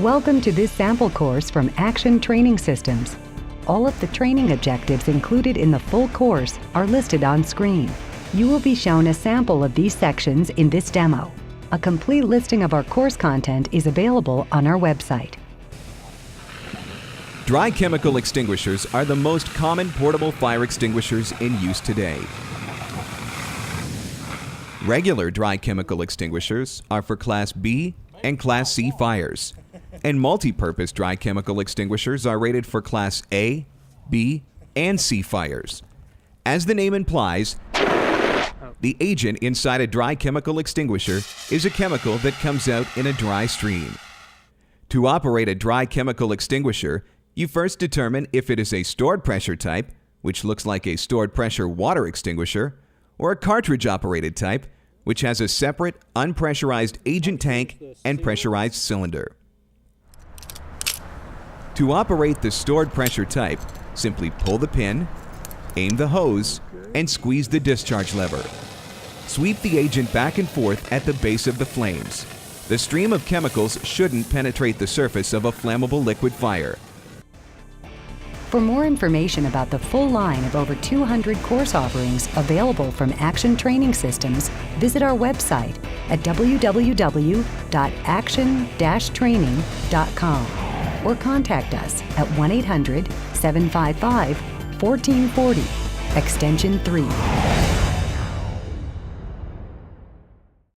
Welcome to this sample course from Action Training Systems. All of the training objectives included in the full course are listed on screen. You will be shown a sample of these sections in this demo. A complete listing of our course content is available on our website. Dry chemical extinguishers are the most common portable fire extinguishers in use today. Regular dry chemical extinguishers are for Class B and Class C fires, and multi-purpose dry chemical extinguishers are rated for Class A, B, and C fires. As the name implies, the agent inside a dry chemical extinguisher is a chemical that comes out in a dry stream. To operate a dry chemical extinguisher, you first determine if it is a stored pressure type, which looks like a stored pressure water extinguisher, or a cartridge-operated type, which has a separate, unpressurized agent tank and pressurized cylinder. To operate the stored pressure type, simply pull the pin, aim the hose, and squeeze the discharge lever. Sweep the agent back and forth at the base of the flames. The stream of chemicals shouldn't penetrate the surface of a flammable liquid fire. For more information about the full line of over 200 course offerings available from Action Training Systems, visit our website at www.action-training.com or contact us at 1-800-755-1440, extension 3.